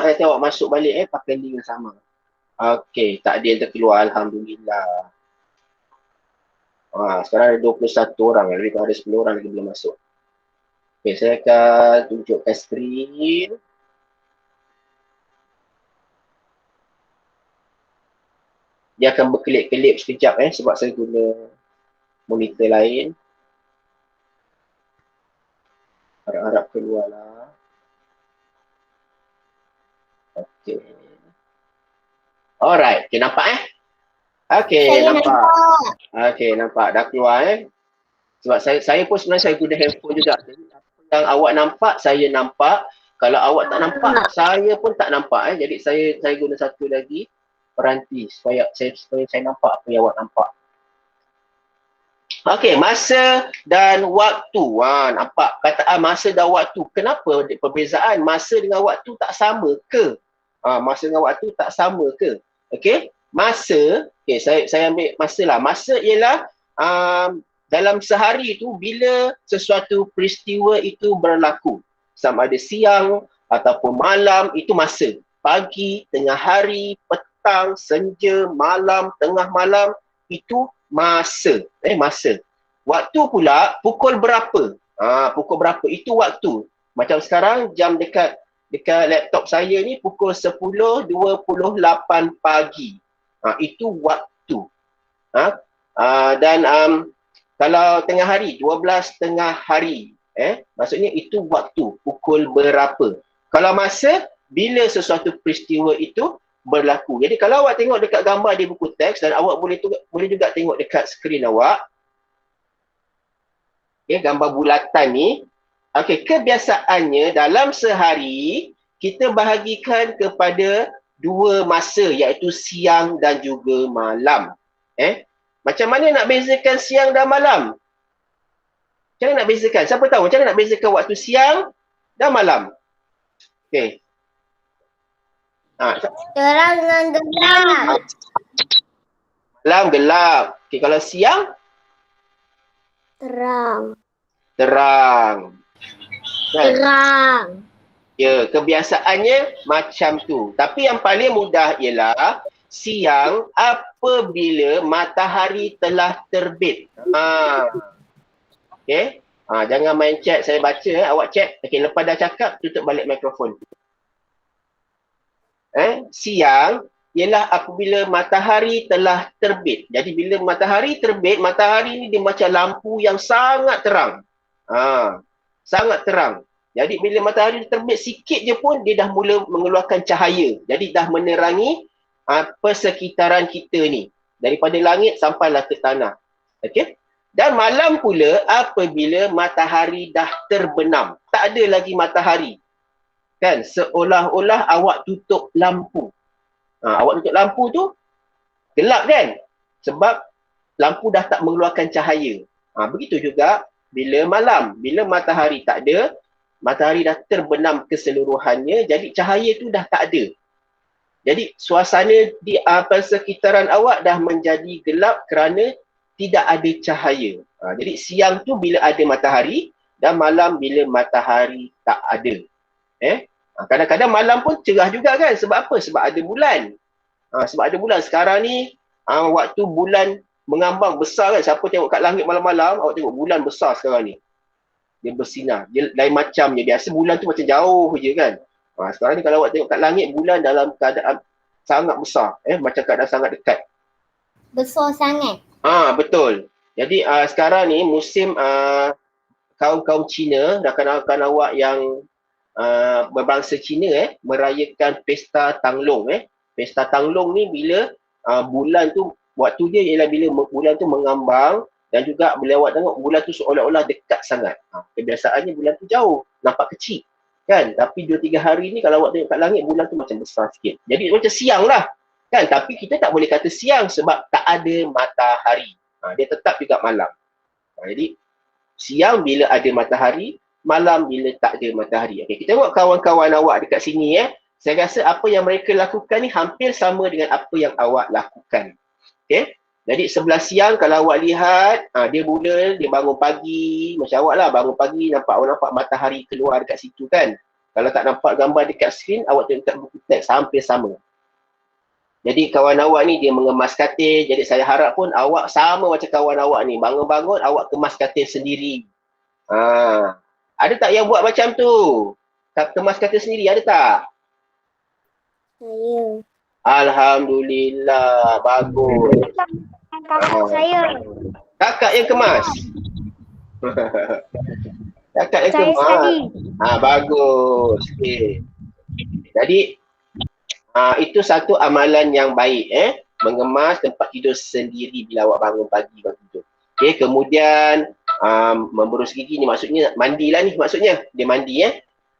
nanti awak masuk balik pakai link yang sama. Okey, tak ada yang terkeluar, alhamdulillah. Sekarang ada 21 orang, lebih kurang ada 10 orang lagi belum masuk. Okey, saya akan tunjukkan skrin. Dia akan berkelip-kelip sekejap sebab saya guna monitor lain. Harap-harap keluarlah. Okey. Alright, okay, nampak Okey, nampak. Okey, nampak dah keluar Sebab saya pun sebenarnya saya guna handphone juga. Jadi apa yang awak nampak, saya nampak. Kalau awak tak nampak, saya pun tak nampak Jadi saya guna satu lagi peranti supaya saya nampak apa yang awak nampak. Okey, masa dan waktu. Nampak kataan masa dan waktu. Kenapa perbezaan masa dengan waktu tak sama ke? Masa dengan waktu tak sama ke? Okey, masa, saya ambil masa lah. Masa ialah dalam sehari tu bila sesuatu peristiwa itu berlaku. Sama ada siang ataupun malam, itu masa. Pagi, tengah hari, petang, senja, malam, tengah malam, itu masa. Masa. Waktu pula pukul berapa? Pukul berapa? Itu waktu. Macam sekarang jam dekat laptop saya ni pukul 10.28 pagi. Itu waktu. Dan kalau tengah hari, 12 tengah hari. Maksudnya itu waktu. Pukul berapa? Kalau masa, bila sesuatu peristiwa itu berlaku. Jadi kalau awak tengok dekat gambar di buku teks dan awak boleh juga tengok dekat skrin awak. Gambar bulatan ni. Kebiasaannya dalam sehari kita bahagikan kepada dua masa iaitu siang dan juga malam. Macam mana nak bezakan siang dan malam? Macam mana nak bezakan? Siapa tahu macam mana nak bezakan waktu siang dan malam? Terang dengan gelap. Malam gelap. Kalau siang? Terang. Terang. Terang. Ya, kebiasaannya macam tu. Tapi yang paling mudah ialah siang apabila matahari telah terbit. Jangan main chat, saya baca awak chat. Lepas dah cakap, tutup balik mikrofon. Siang ialah apabila matahari telah terbit. Jadi bila matahari terbit, matahari ni dia macam lampu yang sangat terang. Sangat terang. Jadi bila matahari terbit sikit je pun dia dah mula mengeluarkan cahaya. Jadi dah menerangi persekitaran kita ni. Daripada langit sampailah ke tanah. Dan malam pula apabila matahari dah terbenam. Tak ada lagi matahari. Seolah-olah awak tutup lampu. Awak tutup lampu tu gelap kan? Sebab lampu dah tak mengeluarkan cahaya. Begitu juga bila malam. Bila matahari tak ada, matahari dah terbenam keseluruhannya, jadi cahaya tu dah tak ada. Jadi suasana di persekitaran awak dah menjadi gelap kerana tidak ada cahaya. Jadi siang tu bila ada matahari dan malam bila matahari tak ada. Kadang-kadang malam pun cerah juga kan? Sebab apa? Sebab ada bulan. Sebab ada bulan. Sekarang ni waktu bulan mengambang besar kan? Siapa tengok kat langit malam-malam, awak tengok bulan besar sekarang ni. Dia bersinar. Dia lain macam je. Biasa bulan tu macam jauh je kan? Sekarang ni kalau awak tengok kat langit, bulan dalam keadaan sangat besar. Macam keadaan sangat dekat. Besar sangat. Betul. Jadi sekarang ni musim kaum-kaum Cina, rakan-rakan awak yang berbangsa Cina merayakan Pesta Tanglong. Pesta Tanglong ni bila bulan tu, waktu dia ialah bila bulan tu mengambang dan juga bila awak tengok bulan tu seolah-olah dekat sangat. Kebiasaannya bulan tu jauh, nampak kecil kan? Tapi 2-3 hari ni kalau awak tengok kat langit, bulan tu macam besar sikit. Jadi macam siang lah kan? Tapi kita tak boleh kata siang sebab tak ada matahari. Dia tetap juga malam. Jadi siang bila ada matahari, malam bila tak ada matahari. Kita tengok kawan-kawan awak dekat sini. Saya rasa apa yang mereka lakukan ni hampir sama dengan apa yang awak lakukan. Jadi sebelah siang kalau awak lihat, dia bangun pagi, macam awak lah bangun pagi, awak nampak matahari keluar dekat situ kan. Kalau tak nampak gambar dekat skrin, awak tengok dekat buku teks hampir sama. Jadi kawan awak ni dia mengemas katil. Jadi saya harap pun awak sama macam kawan awak ni. Bangun-bangun awak kemas katil sendiri. Ada tak yang buat macam tu? Kemas katil sendiri, ada tak? Saya. Alhamdulillah, bagus. Kakak saya. Kakak yang kemas. Kakak yang Saya kemas. sekali. Bagus. Okay. Jadi itu satu amalan yang baik, mengemas tempat tidur sendiri bila awak bangun pagi bangun tidur. Okay, kemudian memberus gigi ni maksudnya mandilah ni maksudnya. Dia mandi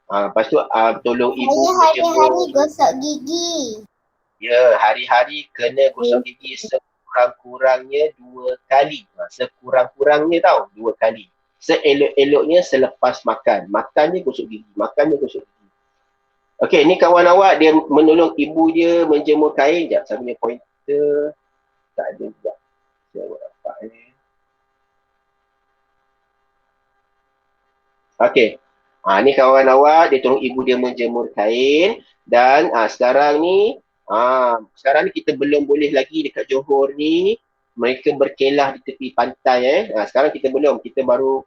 lepas tu tolong ibu. Saya hari-hari gosok gigi. Ya, hari-hari kena gosok gigi sekurang-kurangnya 2 kali. Sekurang-kurangnya tau, 2 kali. Seelok-eloknya selepas makan. Makannya gosok gigi, makannya gosok gigi. Okey, ni kawan awak dia menolong ibu dia menjemur kain. Sekejap, saya punya pointer tak ada juga. Saya buat apa ni. Okey. Ni kawan awak, dia tolong ibu dia menjemur kain. Dan sekarang ni kita belum boleh lagi dekat Johor ni mereka berkelah di tepi pantai. Sekarang kita belum, kita baru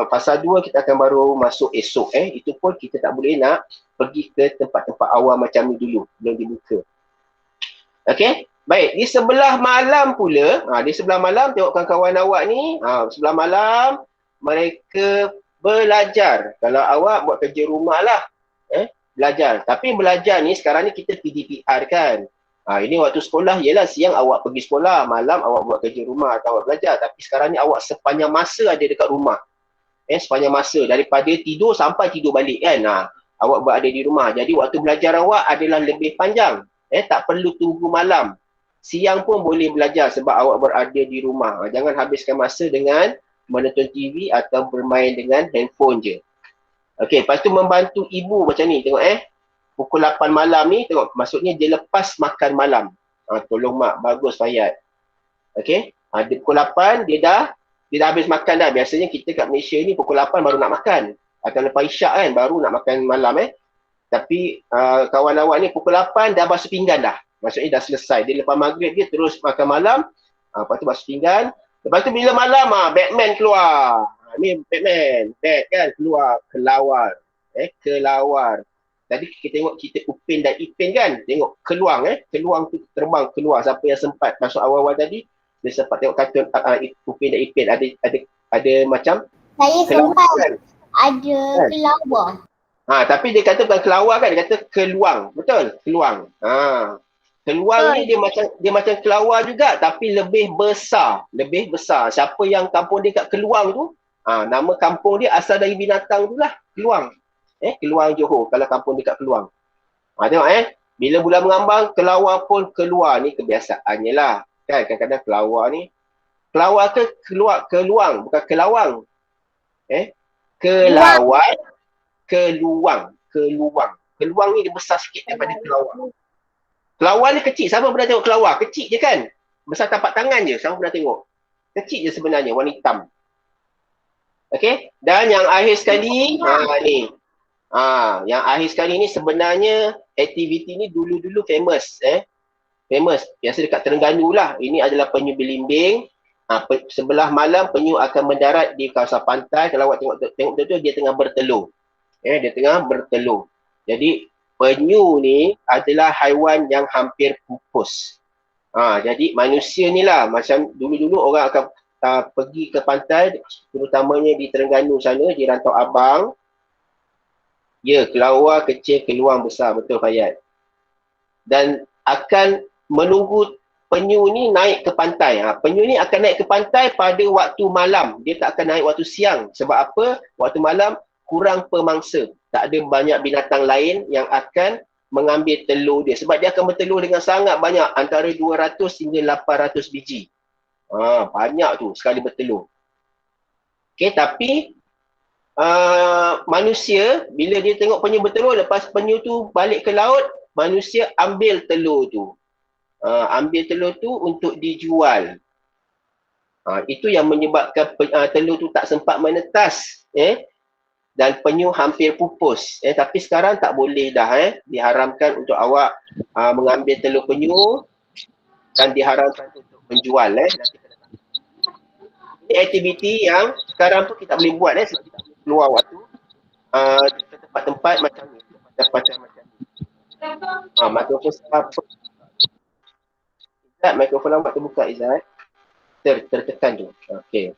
fasa 2 kita akan baru masuk esok. Itu pun kita tak boleh nak pergi ke tempat-tempat awam macam ni dulu, belum dibuka. Okey, baik. Di sebelah malam pula, di sebelah malam tengok kawan-kawan awak ni, sebelah malam mereka belajar. Kalau awak buat kerja rumah lah, belajar. Tapi belajar ni sekarang ni kita PDPR kan. Ini waktu sekolah, yelah siang awak pergi sekolah, malam awak buat kerja rumah atau awak belajar. Tapi sekarang ni awak sepanjang masa ada dekat rumah. Sepanjang masa, daripada tidur sampai tidur balik kan. Awak berada di rumah. Jadi waktu belajar awak adalah lebih panjang. Tak perlu tunggu malam. Siang pun boleh belajar sebab awak berada di rumah. Jangan habiskan masa dengan menonton TV atau bermain dengan handphone je. Okey, lepas tu membantu ibu macam ni. Tengok pukul 8 malam ni, tengok maksudnya dia lepas makan malam. Tolong mak, bagus Fayat. Okey, dia pukul 8 dia dah habis makan dah. Biasanya kita kat Malaysia ni pukul 8 baru nak makan. Atau lepas isyak kan, baru nak makan malam Tapi kawan awak ni pukul 8 dah basuh pinggan dah. Maksudnya dah selesai. Dia lepas maghrib dia terus makan malam. Lepas tu basuh pinggan. Lepas tu bila malam Batman keluar. Ni Batman. Bat kan keluar. Kelawar. Kelawar. Tadi kita tengok kita Upin dan Ipin kan. Tengok keluang. Keluang tu terbang keluar. Siapa yang sempat masuk awal-awal tadi. Dia sempat tengok kartun Upin dan Ipin. Ada macam. Saya sempat kan? ada kelawar. Tapi dia kata bukan kelawar kan, dia kata keluang. Betul? Keluang. Keluang ni dia macam kelawar juga tapi lebih besar. Lebih besar. Siapa yang kampung dia kat Keluang tu, nama kampung dia asal dari binatang tu lah. Keluang. Keluang Johor kalau kampung dia kat Keluang. Tengok bila bulan mengambang, kelawar pun keluar. Ni kebiasaannya lah. Kan kadang-kadang kelawar ni. Kelawar ke keluang, bukan kelawang. Kelawar. Keluang. Keluang ni dia besar sikit daripada kelawar. Kelawar ni kecil. Siapa pernah tengok kelawar? Kecil je kan? Besar tapak tangan je. Siapa pernah tengok? Kecil je sebenarnya. Warna hitam. Okey. Dan yang akhir sekali. Ni. Yang akhir sekali ni sebenarnya aktiviti ni dulu-dulu famous. Famous. Biasa dekat Terengganu lah. Ini adalah penyu belimbing. Sebelah malam penyu akan mendarat di kawasan pantai. Kalau awak tengok betul-betul dia tengah bertelur. Dia tengah bertelur. Jadi penyu ni adalah haiwan yang hampir pupus. Jadi manusia ni lah macam dulu-dulu orang akan pergi ke pantai, terutamanya di Terengganu sana, di Rantau Abang. Ya, kelawar kecil, keluang besar. Betul Fayat. Dan akan menunggu penyu ni naik ke pantai. Penyu ni akan naik ke pantai pada waktu malam. Dia tak akan naik waktu siang. Sebab apa? Waktu malam kurang pemangsa. Tak ada banyak binatang lain yang akan mengambil telur dia. Sebab dia akan bertelur dengan sangat banyak. Antara 200 hingga 800 biji. Banyak tu sekali bertelur. Okay, tapi manusia, bila dia tengok penyu bertelur, lepas penyu tu balik ke laut, manusia ambil telur tu. Ambil telur tu untuk dijual. Itu yang menyebabkan telur tu tak sempat menetas. dan penyu hampir pupus. Tapi sekarang tak boleh dah. Diharamkan untuk awak mengambil telur penyu dan diharamkan untuk menjual. Nanti kena. Ini aktiviti yang sekarang tu kita boleh buat sebab kita boleh keluar waktu ke tempat-tempat macam ni. Tempat-tempat macam ni. Mikrofon Izzat, mikrofon awak terbuka Izzat. Tertekan tu. Okey.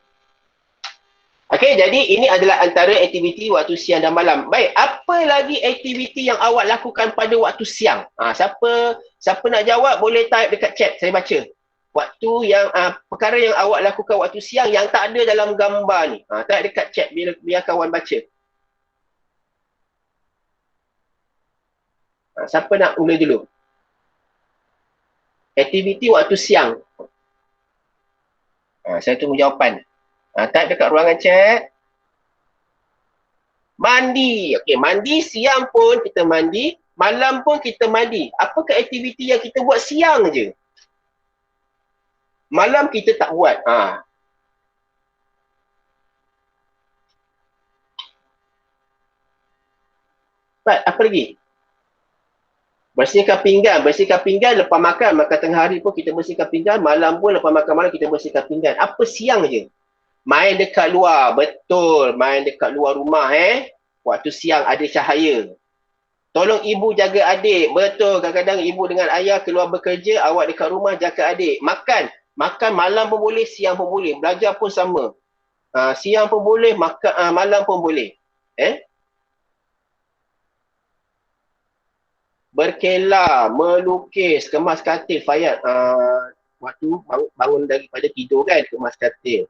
Okey, jadi ini adalah antara aktiviti waktu siang dan malam. Baik, apa lagi aktiviti yang awak lakukan pada waktu siang? Siapa nak jawab boleh type dekat chat, saya baca. Waktu yang perkara yang awak lakukan waktu siang yang tak ada dalam gambar ni. Type dekat chat biar kawan baca. Siapa nak mula dulu? Aktiviti waktu siang. Saya tunggu jawapan. Type dekat ruangan chat. Mandi. Okey, mandi siang pun kita mandi, malam pun kita mandi. Apakah aktiviti yang kita buat siang je? Malam kita tak buat. Apa lagi? Bersihkan pinggan lepas makan tengah hari pun kita bersihkan pinggan, malam pun lepas makan malam kita bersihkan pinggan. Apa siang je? Main dekat luar, betul. Main dekat luar rumah waktu siang ada cahaya. Tolong ibu jaga adik, betul. Kadang-kadang ibu dengan ayah keluar bekerja, awak dekat rumah jaga adik. Makan malam pun boleh, siang pun boleh. Belajar pun sama. Siang pun boleh, malam pun boleh. Berkelah, melukis, kemas katil. Fayat, waktu bangun daripada tidur kan, kemas katil.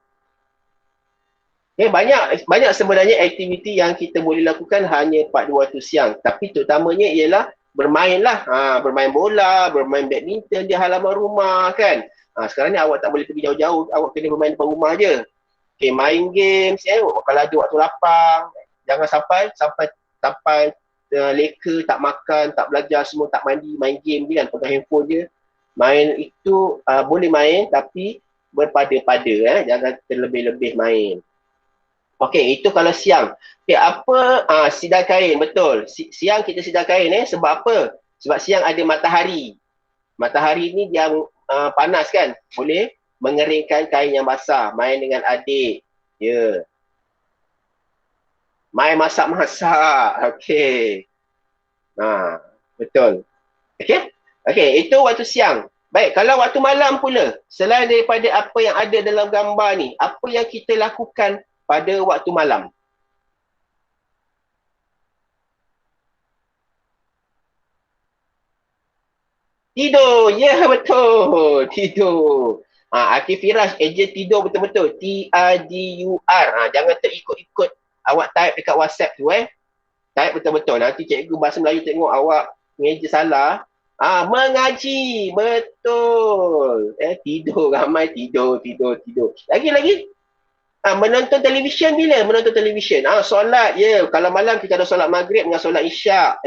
Banyak sebenarnya aktiviti yang kita boleh lakukan hanya pada waktu siang. Tapi terutamanya ialah bermain lah. Bermain bola, bermain badminton di halaman rumah kan. Sekarang ni awak tak boleh pergi jauh-jauh. Awak kena bermain depan rumah je. Okay, main games. Kalau ada waktu lapang, jangan sampai leka, tak makan, tak belajar, semua tak mandi, main game je kan, pegang handphone je. Main itu boleh main tapi berpada-pada, jangan terlebih-lebih main. Okey, itu kalau siang. Okay, sidar kain, betul. Siang kita sidar kain sebab apa? Sebab siang ada matahari. Matahari ni yang panas kan, boleh mengeringkan kain yang basah. Main dengan adik. Ya. Main masak-masak. Okey. Betul. Okey, itu waktu siang. Baik, kalau waktu malam pula, selain daripada apa yang ada dalam gambar ni, apa yang kita lakukan pada waktu malam? Tidur. Ya, betul. Tidur. Akif Firas, ejen tidur betul-betul. T-I-D-U-R. Jangan terikut-ikut awak type dekat WhatsApp tu Type betul-betul. Nanti cikgu bahasa Melayu tengok awak ngeja salah. Mengaji. Betul. Tidur. Ramai tidur. Lagi. Menonton televisyen bila? Menonton televisyen. Solat. Ya. Kalau malam kita ada solat maghrib dengan solat isyak.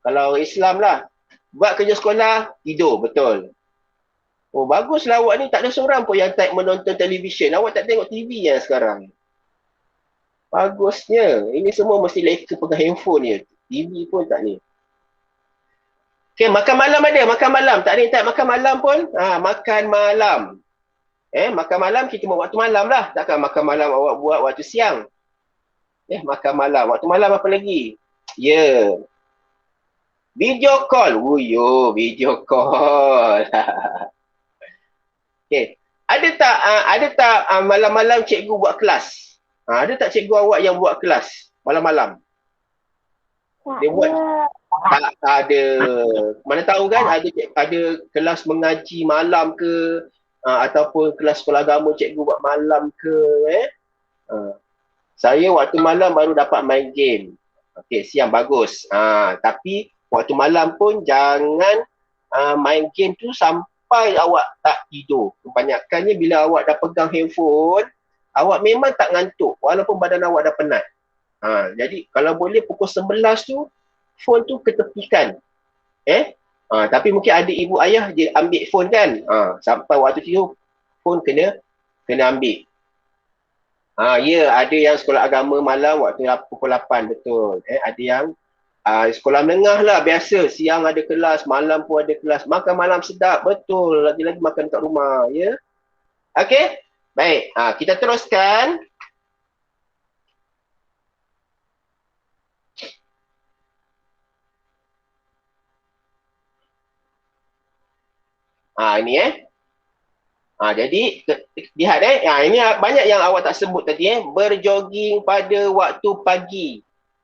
Kalau Islam lah. Buat kerja sekolah, tidur. Betul. Oh, baguslah awak ni. Tak ada seorang pun yang type menonton televisyen. Awak tak tengok TV yang sekarang. Bagusnya. Ini semua mesti leka pegang handphone je. TV pun tak ni. Okay, makan malam ada. Makan malam. Tak ada yang type makan malam pun. Makan malam. Makan malam kita buat waktu malam lah. Takkan makan malam awak buat waktu siang. Makan malam. Waktu malam apa lagi? Ya. Video call. Video call. Okay. Ada tak malam-malam cikgu buat kelas? Ada tak cikgu awak yang buat kelas malam-malam? Dia buat tak ada. Mana tahu kan ada kelas mengaji malam ke ataupun kelas sekolah agama cikgu buat malam ke Saya waktu malam baru dapat main game. Okey, siang bagus. Tapi waktu malam pun jangan main game tu sampai awak tak tidur. Kebanyakannya bila awak dah pegang handphone, awak memang tak ngantuk walaupun badan awak dah penat. Jadi kalau boleh pukul 11 tu phone tu ketepikan. Tapi mungkin ada ibu ayah dia ambil phone kan. Sampai waktu tidur phone kena ambil. Ya, ada yang sekolah agama malam waktu pukul 8, betul. Ada yang sekolah menengah lah, biasa. Siang ada kelas, malam pun ada kelas. Makan malam sedap, betul. Lagi-lagi makan kat rumah, ya. Okey, baik. Kita teruskan. Ini jadi lihat ini banyak yang awak tak sebut tadi berjoging pada waktu pagi.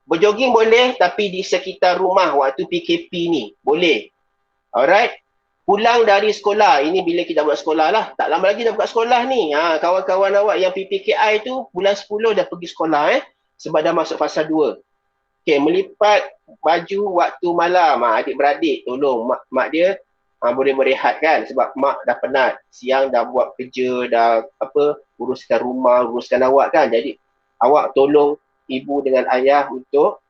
Berjoging boleh tapi di sekitar rumah waktu PKP ni boleh. Alright. Pulang dari sekolah, ini bila kita buat sekolah lah. Tak lama lagi dah buka sekolah ni. Kawan-kawan awak yang PPKI tu bulan 10 dah pergi sekolah sebab dah masuk fasa 2. Okay, melipat baju waktu malam. Adik-beradik tolong mak dia boleh berehat kan sebab mak dah penat. Siang dah buat kerja, dah uruskan rumah, uruskan awak kan. Jadi awak tolong ibu dengan ayah untuk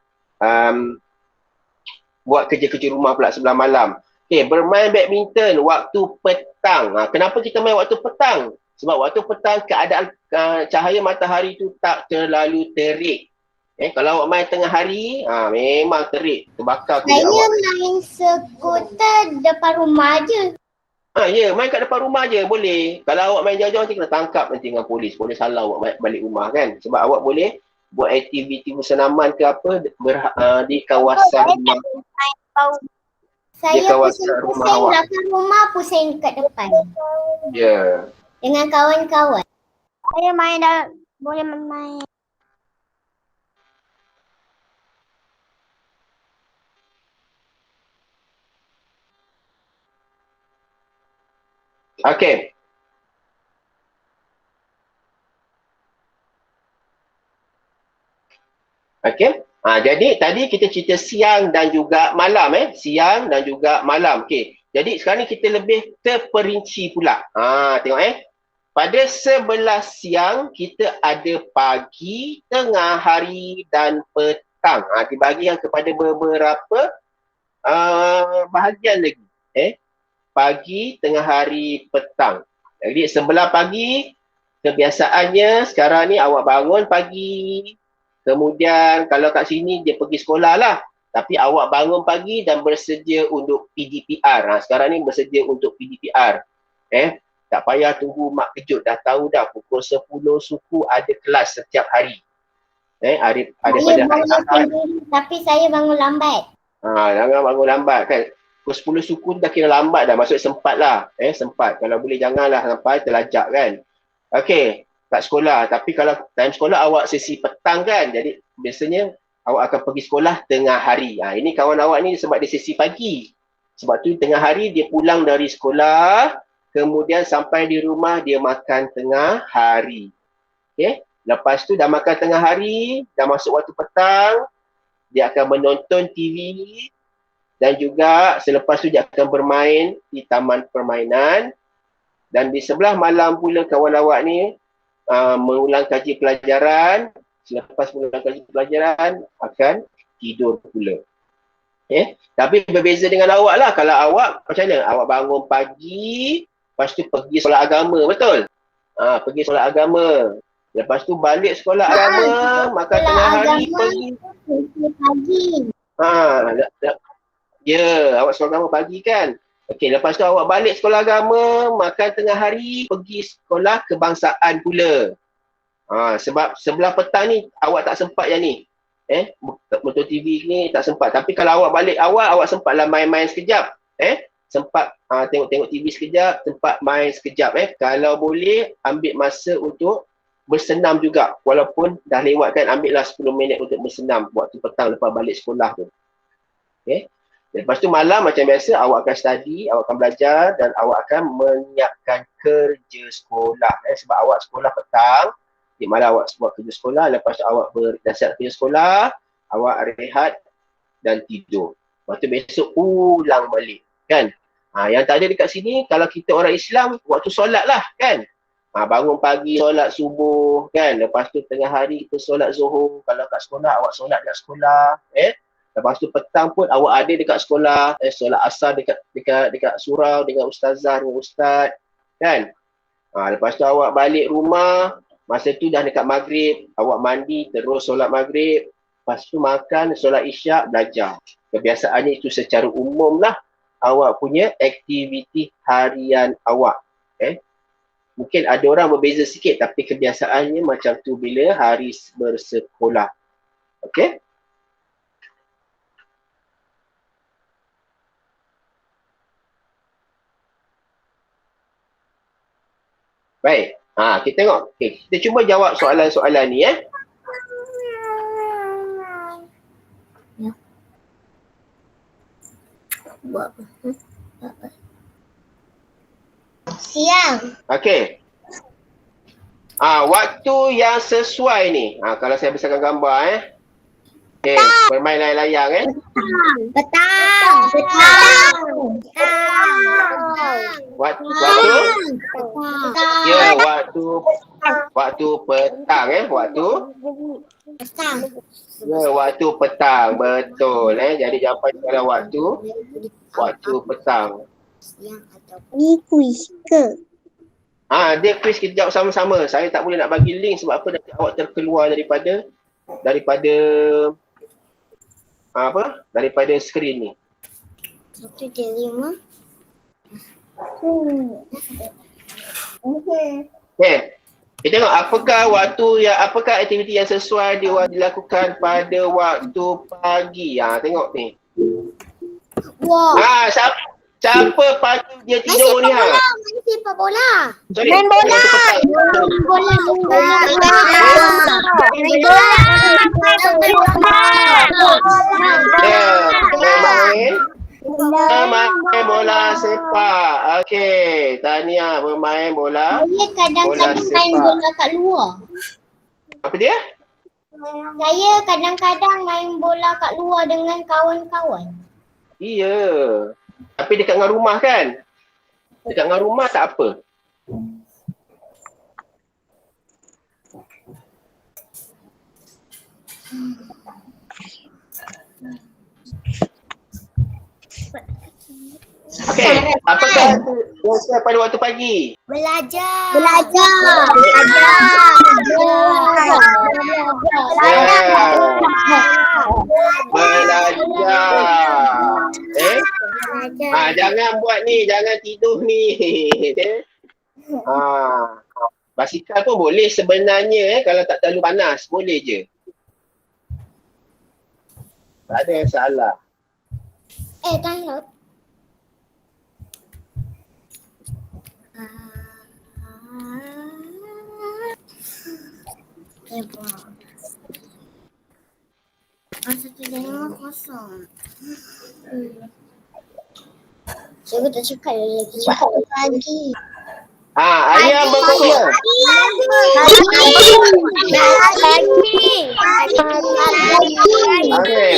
buat kerja-kerja rumah pula sebelah malam. Okay, bermain badminton waktu petang. Kenapa kita main waktu petang? Sebab waktu petang keadaan cahaya matahari tu tak terlalu terik. Kalau awak main tengah hari, memang terik. Terbakar kulit awak. Saya main skuter depan rumah je. Ya, main kat depan rumah je boleh. Kalau awak main jauh-jauh nanti kena tangkap nanti dengan polis. Polis halau awak balik rumah kan. Sebab awak boleh buat aktiviti bersenaman ke apa di kawasan rumah. Saya pusing-pusing belakang rumah, pusing kat depan. Ya. Dengan kawan-kawan. Saya main boleh main. Okey. Okey. Jadi tadi kita cerita siang dan juga malam siang dan juga malam. Okey. Jadi sekarang ni kita lebih terperinci pula. Tengok pada sebelah siang kita ada pagi, tengah hari dan petang. Dibahagikan kepada beberapa bahagian lagi. Pagi, tengah hari, petang. Jadi sebelah pagi kebiasaannya sekarang ni awak bangun pagi. Kemudian kalau kat sini dia pergi sekolah lah. Tapi awak bangun pagi dan bersedia untuk PDPR. Sekarang ni bersedia untuk PDPR. Tak payah tunggu mak kejut. Dah tahu dah pukul 10 suku ada kelas setiap hari. Ada pada hari Ahad. Tapi saya bangun lambat. Jangan bangun lambat kan. Pukul 10 suku dah kira lambat dah. Maksud sempat lah. Sempat. Kalau boleh janganlah sampai terlajak kan. Okey. Kat sekolah. Tapi kalau time sekolah awak sesi petang kan. Jadi biasanya awak akan pergi sekolah tengah hari. Ini kawan awak ni sebab dia sesi pagi. Sebab tu tengah hari dia pulang dari sekolah. Kemudian sampai di rumah dia makan tengah hari. Okay. Lepas tu dah makan tengah hari. Dah masuk waktu petang. Dia akan menonton TV. Dan juga selepas tu dia akan bermain di taman permainan. Dan di sebelah malam pula kawan awak ni mengulang kaji pelajaran. Selepas mengulang kaji pelajaran akan tidur pula. Tapi berbeza dengan awak lah. Kalau awak macam mana? Awak bangun pagi, lepas tu pergi solat agama, betul? Pergi solat agama. Lepas tu balik sekolah agama, makan tengah hari, pergi. Pagi. Awak sekolah agama pagi kan? Okey, lepas tu awak balik sekolah agama, makan tengah hari, pergi sekolah kebangsaan pula. Sebab sebelah petang ni awak tak sempat yang ni. Motor TV ni tak sempat. Tapi kalau awak balik awal, awak sempatlah main-main sekejap. Sempat tengok-tengok TV sekejap, sempat main sekejap. Kalau boleh, ambil masa untuk bersenam juga. Walaupun dah lewat kan, ambillah 10 minit untuk bersenam waktu petang lepas balik sekolah tu. Lepas tu malam macam biasa, awak akan study, awak akan belajar dan awak akan menyiapkan kerja sekolah. Sebab awak sekolah petang, di malam awak buat kerja sekolah, lepas tu awak berdasar kerja sekolah, awak rehat dan tidur. Lepas tu besok ulang balik kan. Yang tak ada dekat sini, kalau kita orang Islam, waktu solat lah kan. Bangun pagi, solat subuh kan. Lepas tu tengah hari kita solat zuhur. Kalau kat sekolah, awak solat dekat sekolah. Lepas tu petang pun awak ada dekat sekolah. Solat asar dekat surau dengan ustazah, dengan ustaz kan. Lepas tu awak balik rumah, Masa tu dah dekat maghrib, awak mandi, terus solat maghrib, lepas tu makan, solat isyak, belajar. Kebiasaannya itu secara umum lah awak punya aktiviti harian awak. Mungkin ada orang berbeza sikit tapi kebiasaannya macam tu bila hari bersekolah. Okey? Baik. Kita tengok. Okay. Kita cuba jawab soalan-soalan ni Buat apa? Siang. Okey. Waktu yang sesuai ni. Kalau saya besarkan gambar Okey, bermain layang-layang Petang. Waktu ya, waktu petang waktu Petang. ya, waktu petang, betul jadi jawapan adalah waktu petang. Ni kuis ke? Dia quiz, kita jawab sama-sama. Saya tak boleh nak bagi link sebab apa, nanti awak terkeluar daripada skrin ni. 1.5. Okey. Kita tengok apakah aktiviti yang sesuai dilakukan pada waktu pagi. Tengok ni. Wah. Siapa pagi dia tidur ni Main sepak bola. Sorry. Main bola. Bermain bola sepak. Okey, tahniah bermain bola. Saya kadang-kadang main bola kat luar. Apa dia? Saya kadang-kadang main bola kat luar dengan kawan-kawan. Iya. Tapi dekat dengan rumah kan? Dekat dengan rumah tak apa. Okey, apakah biasa pada waktu pagi? Belajar. Jangan buat ni, jangan tidur ni. Basikal pun boleh sebenarnya kalau tak terlalu panas, boleh je. Tak ada yang salah. Tanya. Kosong. Saya tak cakap lagi. Ayam berkokok. Okey,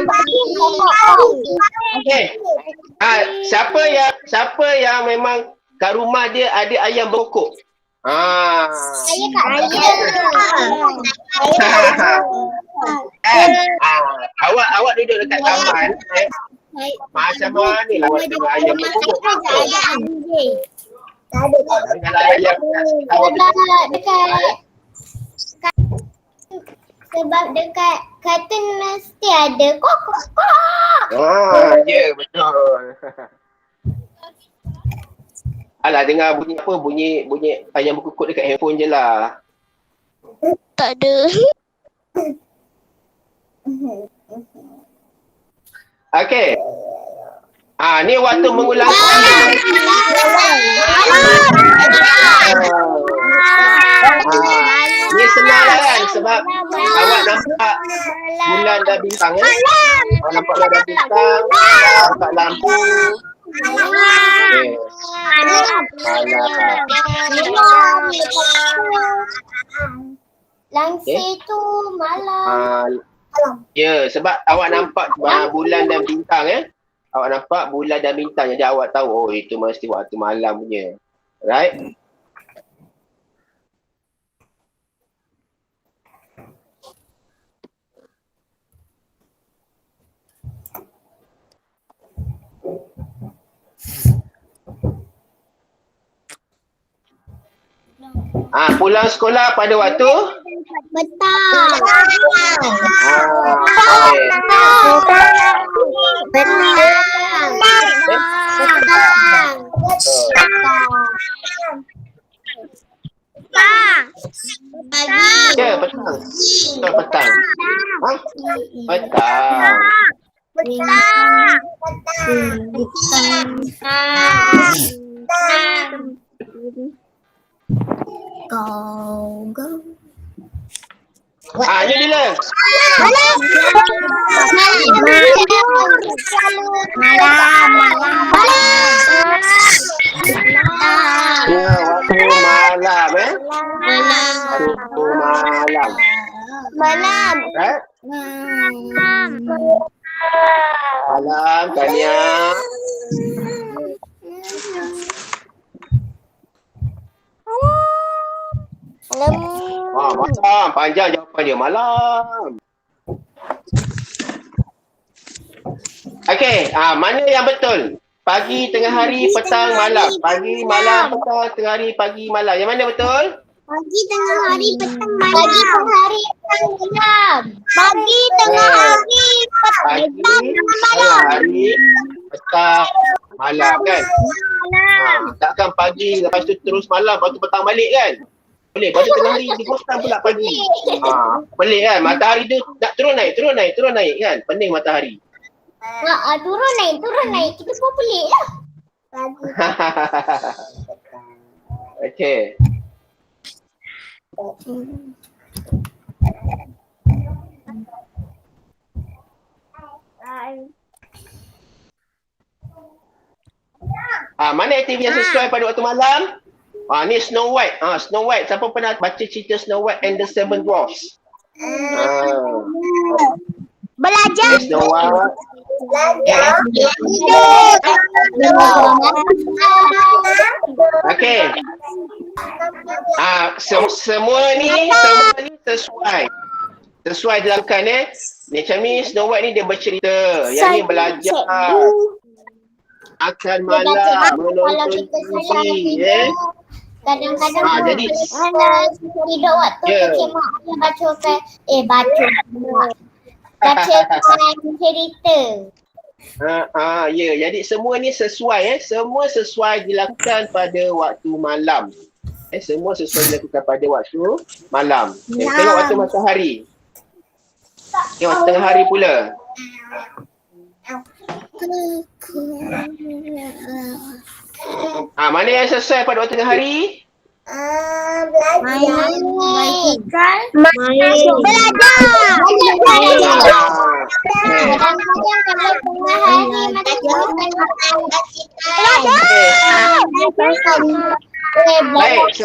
pagi. Okey. Siapa yang memang kat rumah dia ada ayam berkokok? Saya kat Awak duduk dekat taman. Macam mana lah macam ayam berkokok? ada anjing. Kalau ayam Sebab dekat curtain mesti ada kok. Ya, betul. Alah, dengar bunyi apa? Bunyi ayam berkokok dekat handphone je lah. Tak ada. Okey. Ni waktu mengulang kali. Ni senang lah kan sebab awak nampak bulan dan bintang Awak nampak bulan dan bintang, nampak lampu. Langsir tu malam. Ya, sebab awak nampak bulan dan bintang Awak nampak bulan dan bintang, jadi awak tahu itu mesti waktu malam punya. Right? Pulang sekolah pada waktu? Petang. Pagi. Ya, petang. Betul, petang. Petang. Ini bila? Ya, waktu malam Waktu malam. Malam. Malam, Tania. Malam. Panjang jawapan dia. Malam. Okey, mana yang betul? Pagi, tengah hari, petang, malam. Pagi, malam, petang, tengah hari, pagi, malam. Yang mana betul? Pagi, tengah hari, petang, malam. Pagi, tengah hari, petang, malam. Pagi, tengah hari, Pagi, tengah hari, petang, malam kan? Takkan pagi, lepas tu terus malam, lepas tu petang balik kan? Boleh, lepas tu tengah hari, digostan pula pagi. Pelik kan? Matahari tu nak turun naik kan? Pening matahari. Turun naik. Kita pun pelik lah. Okey. Mana aktiviti yang sesuai pada waktu malam? Ni Snow White. Snow White. Siapa pernah baca cerita Snow White and the Seven Dwarfs? Belajar. Snow White. Okey. Semua ni sesuai dilakukan Macam ni Snow White ni dia bercerita, yang ni belajar akan malam menonton TV Kadang-kadang jadi tidur waktu kecil mak dia bacakan cerita. Jadi semua ni sesuai semua sesuai dilakukan pada waktu malam. Semua sesuai dilakukan pada waktu malam. Tengok waktu matahari. Tengok waktu tengah hari pula. Mana yang sesuai pada waktu tengah hari? Belajar. Kadang-kadang kalau tengah hari Baik.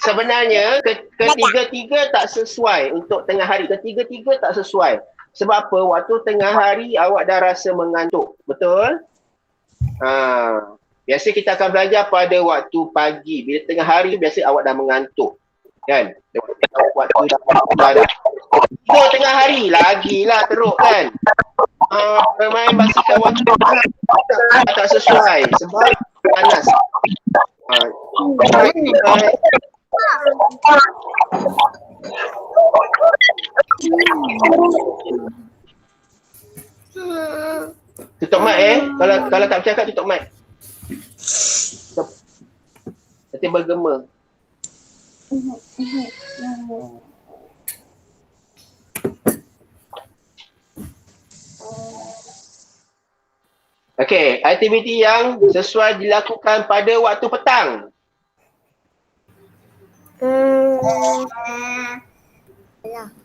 Sebenarnya ketiga-tiga tak sesuai untuk tengah hari. Ketiga-tiga tak sesuai. Sebab apa? Waktu tengah hari awak dah rasa mengantuk. Betul? Biasa kita akan belajar pada waktu pagi. Bila tengah hari biasa awak dah mengantuk. Kan? Waktu dah tidur tengah hari lagilah teruk kan? Bermain basikal waktu tak sesuai sebab panas. Tutup mic kalau tak bercakap tutup mic. Nanti bergema. Okey, aktiviti yang sesuai dilakukan pada waktu petang.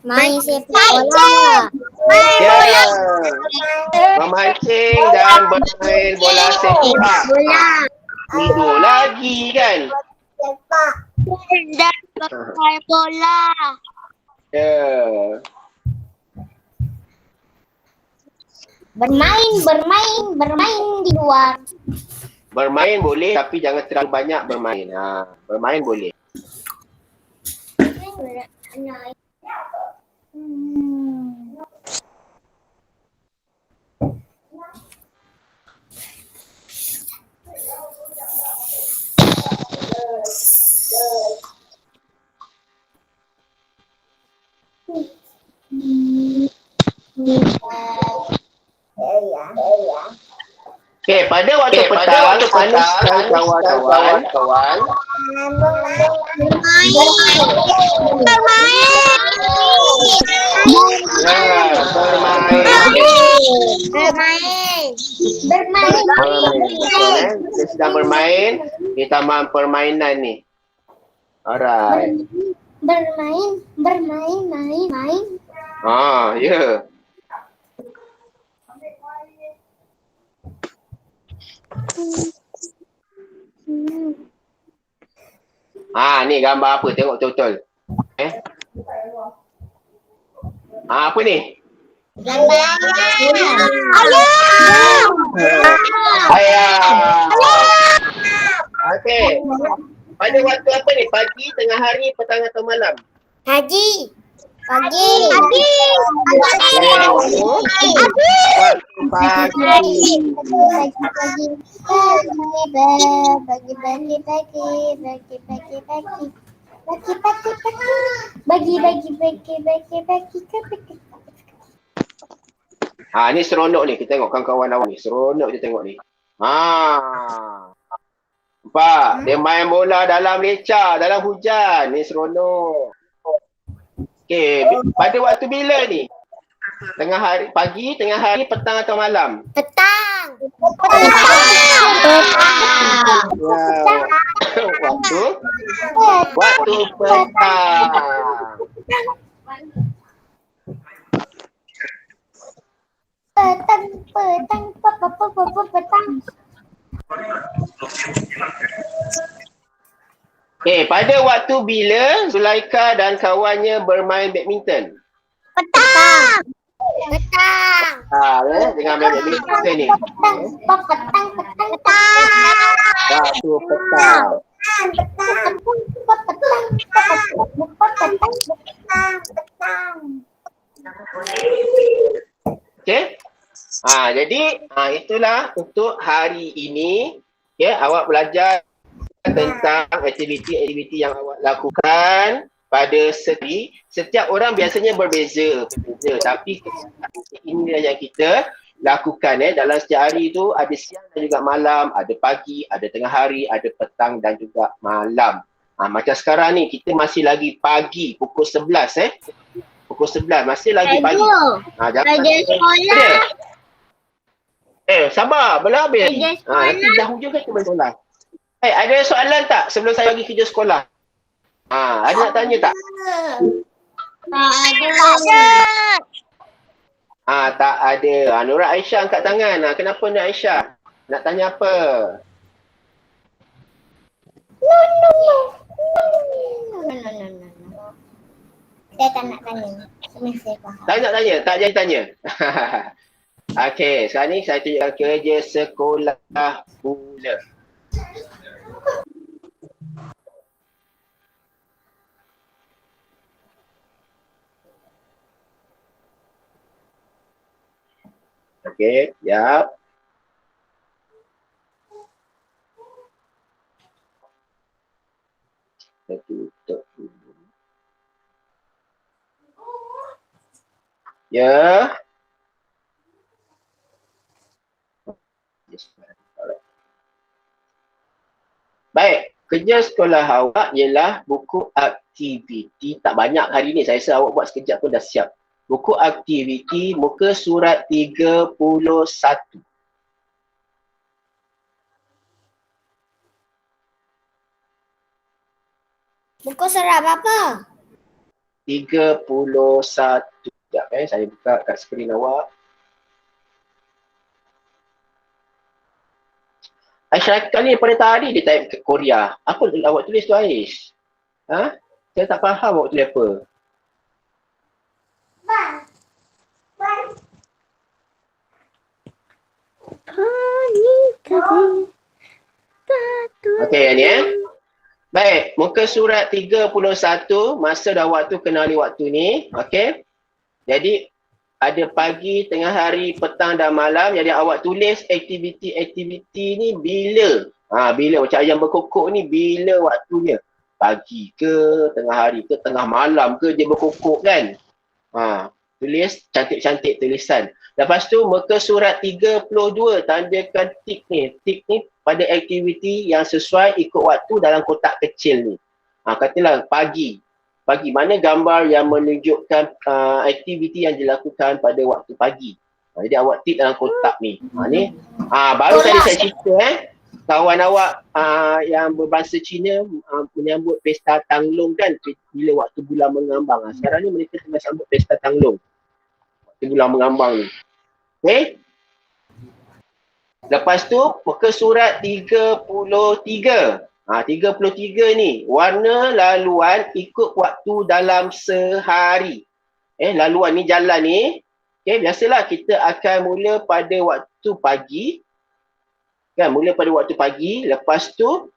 Main sepak bola. Memancing dan bermain bola sepak. Tidur lagi kan? Dan bermain bola. Bermain di luar. Bermain boleh tapi jangan terlalu banyak bermain. Bermain boleh. Okey, pada waktu petang, Anis dan kawan-kawan bermain. Kita sedang bermain di taman permainan ni. Alright. Bermain. Ya. Ni gambar apa? Tengok betul-betul. Apa ni? Ayam. Okey. Pada waktu apa ni? Pagi, tengah hari, petang atau malam? Pagi. Ni seronok ni. Kita tengok kawan-kawan awak ni. Seronok kita tengok ni. Nampak? Dia main bola dalam lecah, dalam hujan. Ni seronok. Okey, pada waktu bila ni? Tengah hari, pagi, tengah hari, petang atau malam? Petang. Waktu petang. Petang. Pada waktu bila Zulaika dan kawannya bermain badminton? Petang. Dengan main badminton ni. Petang. Waktu petang. Okey. Jadi itulah untuk hari ini. Awak belajar tentang aktiviti-aktiviti yang awak lakukan pada setiap orang biasanya berbeza. Tapi ini yang kita lakukan dalam setiap hari tu ada siang dan juga malam, ada pagi, ada tengah hari, ada petang dan juga malam. Macam sekarang ni kita masih lagi pagi pukul 11 pukul 11 masih lagi pagi. Kerja sekolah. Sabar, belum habis. Kerja sekolah. Nanti dah hujung kan kita sekolah. Ada soalan tak sebelum saya bagi kerja sekolah? Ada nak tanya tak? Tak ada. Nura Aisyah angkat tangan. Kenapa Nura Aisyah? Nak tanya apa? No. Saya tak nak tanya. Sebenarnya saya faham. Tak nak tanya? Tak jadi tanya? Okey, sekarang ni saya tunjukkan kerja sekolah pula. Okey, siap. Kita tutup dulu. Ya. Baik, kerja sekolah awak ialah buku aktiviti. Tak banyak hari ni, saya rasa awak buat sekejap pun dah siap. Buku aktiviti muka surat 31. Buku surat apa? 31. Sekejap saya buka kat skrin awak. Aisyah kali pada tadi dia type ke Korea. Apa awak tulis tu Aish? Saya tak faham awak tulis apa. Okey yang ni Baik, muka surat 31, masa dah waktu kenali waktu ni. Okey. Jadi ada pagi, tengah hari, petang dan malam. Jadi awak tulis aktiviti-aktiviti ni bila. Bila macam ayam berkokok ni bila waktunya. Pagi ke, tengah hari ke, tengah malam ke dia berkokok kan. Tulis cantik-cantik tulisan. Lepas tu muka surat 32 tandakan tik ni. Tik ni pada aktiviti yang sesuai ikut waktu dalam kotak kecil ni. Katalah pagi. Pagi mana gambar yang menunjukkan aktiviti yang dilakukan pada waktu pagi. Jadi awak tik dalam kotak ni. Ni baru tadi saya cerita kawan awak yang berbangsa Cina menyambut pesta Tanglong kan bila waktu bulan mengambang. Sekarang ni mereka tengah sambut pesta Tanglong. Waktu bulan mengambang ni. Okey. Lepas tu muka surat 33. 33 ni warna laluan ikut waktu dalam sehari. Laluan ni jalan ni. Okey, biasalah kita akan mula pada waktu pagi. Kan, mula pada waktu pagi, lepas tu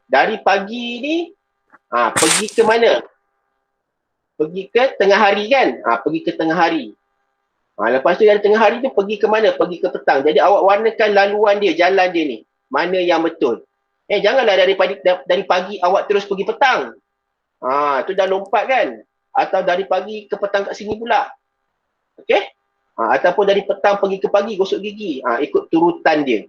dari pagi ni pergi ke mana? Pergi ke tengah hari kan? Pergi ke tengah hari. Lepas tu dari tengah hari tu pergi ke mana? Pergi ke petang. Jadi awak warnakan laluan dia, jalan dia ni. Mana yang betul? Janganlah dari pagi awak terus pergi petang. Tu dah lompat kan? Atau dari pagi ke petang kat sini pula. Okey? Ataupun dari petang pergi ke pagi gosok gigi. Ikut turutan dia.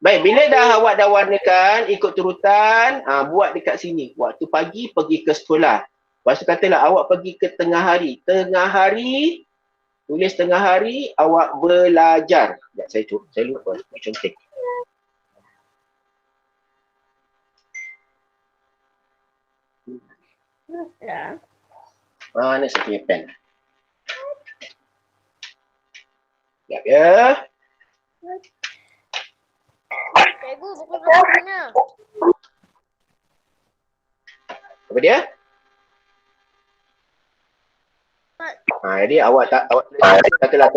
Baik, bila awak dah warnakan ikut turutan, buat dekat sini. Waktu pagi pergi ke sekolah. Lepas tu katalah awak pergi ke tengah hari. Tengah hari, tulis tengah hari awak belajar. Sekejap, saya lupa. Contek. Mana saya punya pen? Sekejap ya. Cikgu, buku surat mana? Apa dia? Jadi awak katalah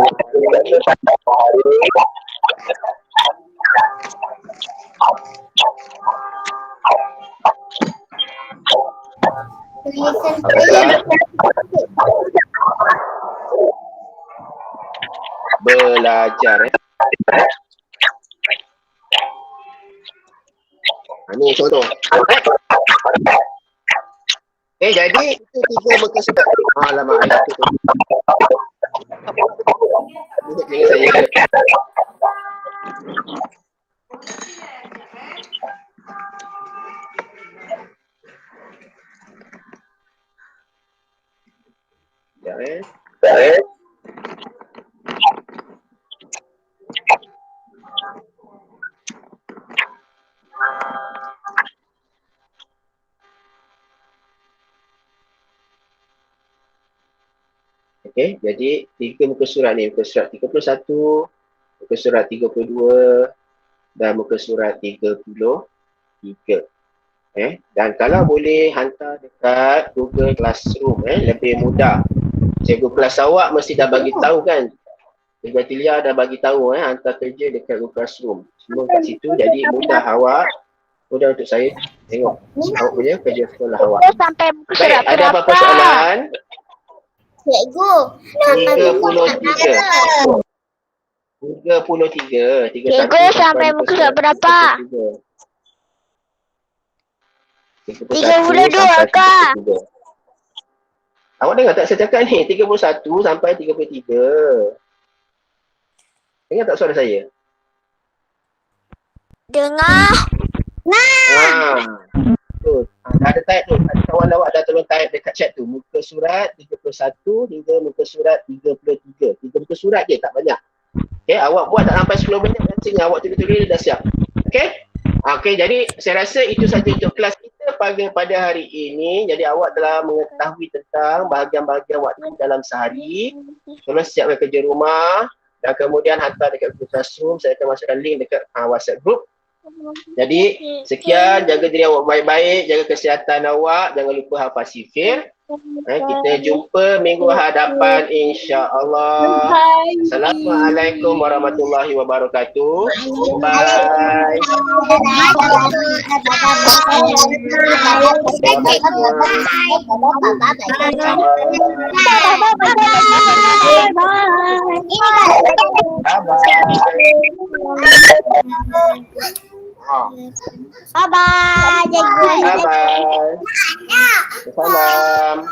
belajar ni contoh. Jadi itu 3 muka surat. Alamak, ayat tu. Ingat saya. Sekejap Okey, jadi 3 muka surat ni, muka surat 31, muka surat 32 dan muka surat 33. Dan kalau boleh hantar dekat Google Classroom, lebih mudah. Cikgu kelas awak mesti dah bagi tahu kan. Cikgu Atilia dah bagi tahu hantar kerja dekat Google Classroom. Semua kat situ, jadi mudah awak. Mudah untuk saya tengok awak punya kerja sekolah awak. Sampai muka surat Baik, ada apa-apa soalan? Cikgu, 33. 33. Cikgu, sampai muka surat berapa? 32 Kak. Awak dengar tak saya cakap ni? 31 sampai 33. Dengar tak suara saya? Dengar. Dah ada type tu. Kawan awak dah tolong type dekat chat tu. Muka surat 31 hingga muka surat 33. 3 muka surat je, tak banyak. Okey, awak buat tak sampai 10 minit nanti awak tulis-tulis dah siap. Okey? Okey, jadi saya rasa itu saja untuk kelas kita pada hari ini. Jadi awak telah mengetahui tentang bahagian-bahagian waktu dalam sehari. Terus siapkan kerja rumah dan kemudian hantar dekat Google Classroom. Saya akan masukkan link dekat WhatsApp group. Jadi sekian, jaga diri awak baik-baik, jaga kesihatan awak, jangan lupa hafal sifir. Kita jumpa minggu hadapan insya-Allah. Assalamualaikum warahmatullahi wabarakatuh. Bye. Bye-bye, cikgu. Bye-bye. Salam.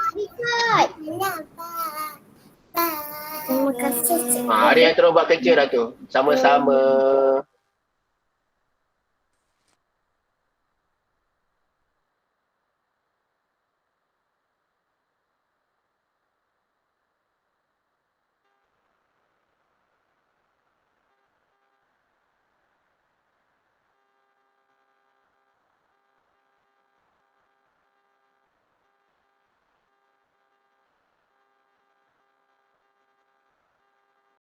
Bye. Terima kasih. Ada yang terus buat kerja dah tu. Sama-sama.